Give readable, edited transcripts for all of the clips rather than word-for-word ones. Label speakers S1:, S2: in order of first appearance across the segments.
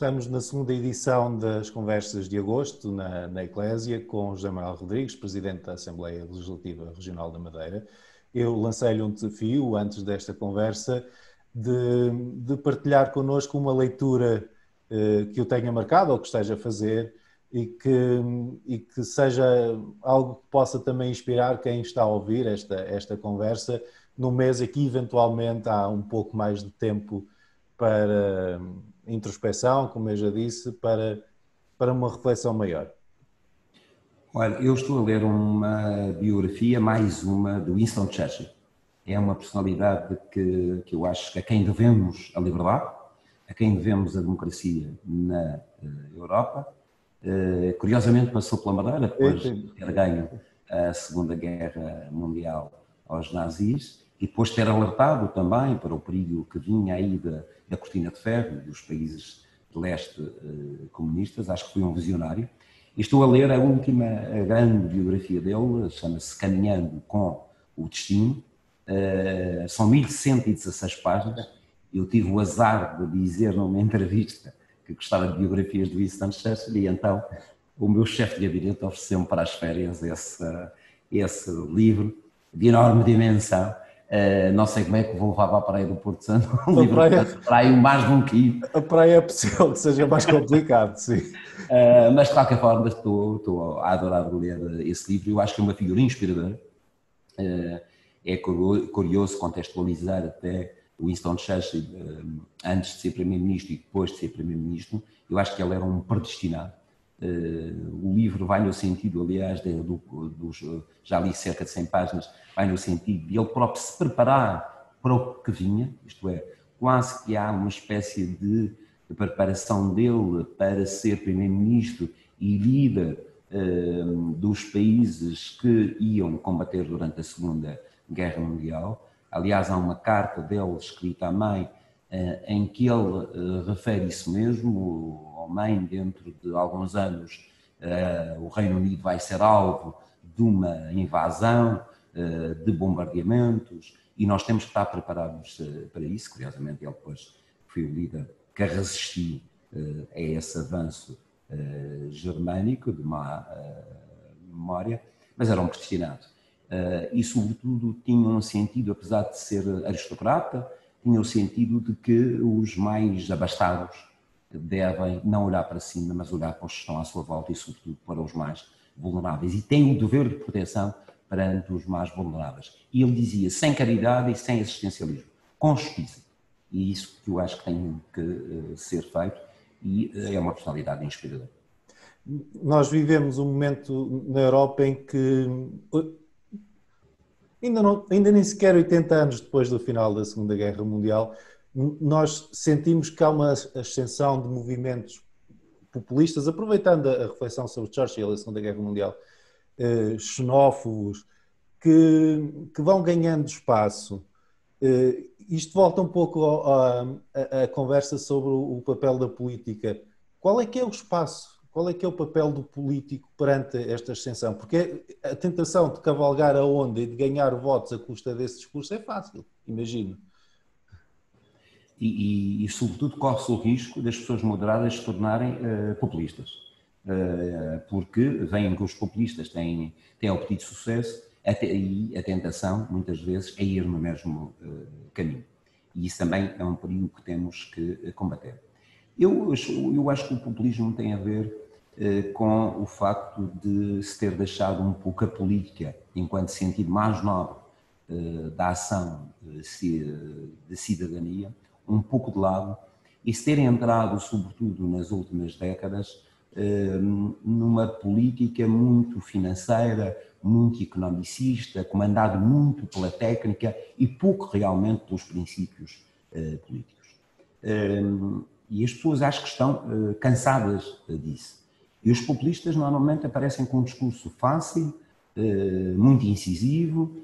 S1: Estamos na segunda edição das conversas de agosto na Eclésia com José Manuel Rodrigues, Presidente da Assembleia Legislativa Regional da Madeira. Eu lancei-lhe um desafio antes desta conversa de partilhar connosco uma leitura que eu tenha marcado ou que esteja a fazer e que seja algo que possa também inspirar quem está a ouvir esta conversa num mês em que eventualmente há um pouco mais de tempo para introspeção, como eu já disse, para uma reflexão maior.
S2: Olha, eu estou a ler uma biografia, mais uma, do Winston Churchill. É uma personalidade que eu acho que a quem devemos a liberdade, a quem devemos a democracia na Europa. Curiosamente passou pela Madeira, depois de ter ganho a Segunda Guerra Mundial aos nazis, e depois de ter alertado também para o perigo que vinha aí da cortina de ferro e dos países de leste comunistas. Acho que foi um visionário. E estou a ler a última grande biografia dele, chama-se Caminhando com o Destino. São 1116 páginas. Eu tive o azar de dizer numa entrevista que gostava de biografias de Winston Churchill, e então o meu chefe de gabinete ofereceu-me para as férias esse livro de enorme dimensão. Não sei como é que vou levar para a praia do Porto Santo, um livro de praia mais de 1 quilo.
S1: A praia é possível que seja mais complicado, sim.
S2: Mas de qualquer forma estou a adorar ler esse livro. Eu acho que é uma figura inspiradora. É curioso contextualizar até o Winston Churchill antes de ser Primeiro-Ministro e depois de ser Primeiro-Ministro. Eu acho que ele era um predestinado. O livro vai no sentido, aliás, já li cerca de 100 páginas, vai no sentido de ele próprio se preparar para o que vinha, isto é, quase que há uma espécie de preparação dele para ser Primeiro-Ministro e líder dos países que iam combater durante a Segunda Guerra Mundial. Aliás, há uma carta dele escrita à mãe em que ele refere isso mesmo. A mãe, dentro de alguns anos, o Reino Unido vai ser alvo de uma invasão, de bombardeamentos, e nós temos que estar preparados para isso. Curiosamente, ele depois foi o líder que resistiu a esse avanço germânico de má memória, mas era um predestinado. E, sobretudo, tinha um sentido, apesar de ser aristocrata, tinha o sentido de que os mais abastados devem não olhar para cima, mas olhar para os que estão à sua volta e, sobretudo, para os mais vulneráveis. E tem o dever de proteção perante os mais vulneráveis. E ele dizia, sem caridade e sem assistencialismo, com justiça. E isso que eu acho que tem que ser feito, e é uma personalidade inspiradora.
S1: Nós vivemos um momento na Europa em que, ainda nem sequer 80 anos depois do final da Segunda Guerra Mundial, nós sentimos que há uma ascensão de movimentos populistas, aproveitando a reflexão sobre Churchill e a Segunda Guerra Mundial, xenófobos, que vão ganhando espaço. Isto volta um pouco à conversa sobre o papel da política. Qual é que é o espaço? Qual é que é o papel do político perante esta ascensão? Porque a tentação de cavalgar a onda e de ganhar votos à custa desse discurso é fácil, imagino.
S2: E sobretudo, corre-se o risco das pessoas moderadas se tornarem populistas. Porque veem que os populistas têm obtido sucesso e a tentação, muitas vezes, é ir no mesmo caminho. E isso também é um perigo que temos que combater. Eu acho que o populismo tem a ver com o facto de se ter deixado um pouco a política, enquanto sentido mais nobre da ação de cidadania, um pouco de lado, e se ter entrado, sobretudo nas últimas décadas, numa política muito financeira, muito economicista, comandado muito pela técnica e pouco realmente pelos princípios políticos. E as pessoas acho que estão cansadas disso. E os populistas normalmente aparecem com um discurso fácil, muito incisivo,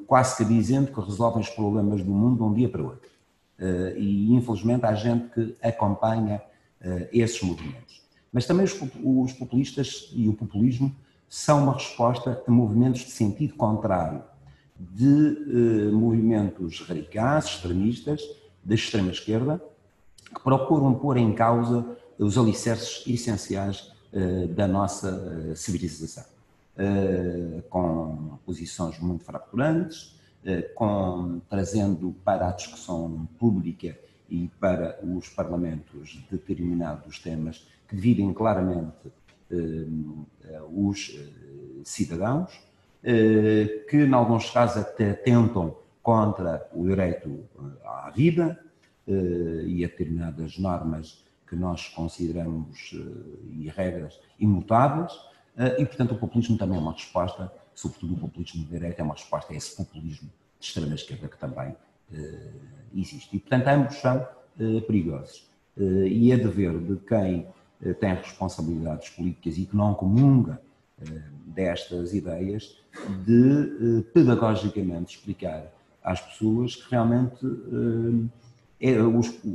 S2: quase que dizendo que resolvem os problemas do mundo de um dia para o outro. E infelizmente há gente que acompanha esses movimentos. Mas também os populistas e o populismo são uma resposta a movimentos de sentido contrário, de movimentos radicais, extremistas, da extrema-esquerda, que procuram pôr em causa os alicerces essenciais da nossa civilização, com posições muito fraturantes, trazendo para a discussão pública e para os parlamentos determinados temas que dividem claramente os cidadãos, que em alguns casos até atentam contra o direito à vida e a determinadas normas que nós consideramos e regras imutáveis, e portanto o populismo também é uma resposta, sobretudo o populismo de direita, é uma resposta a esse populismo de extrema-esquerda que também existe. E portanto ambos são perigosos. E é dever de quem tem responsabilidades políticas e que não comunga destas ideias de pedagogicamente explicar às pessoas que realmente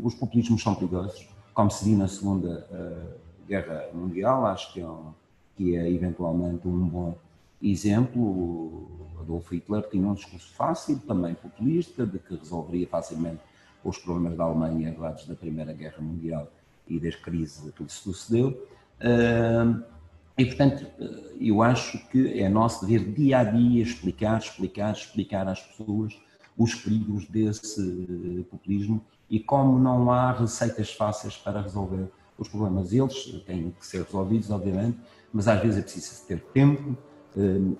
S2: os populismos são perigosos, como se viu na Segunda Guerra Mundial. Acho que é eventualmente um bom exemplo. O Adolf Hitler tinha um discurso fácil, também populista, de que resolveria facilmente os problemas da Alemanha herdados da Primeira Guerra Mundial e da crise que lhe sucedeu. E, portanto, eu acho que é nosso dever dia a dia explicar às pessoas os perigos desse populismo e como não há receitas fáceis para resolver os problemas. Eles têm que ser resolvidos, obviamente, mas às vezes é preciso ter tempo,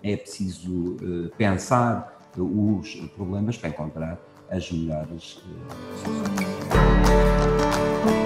S2: é preciso pensar os problemas para encontrar as melhores soluções.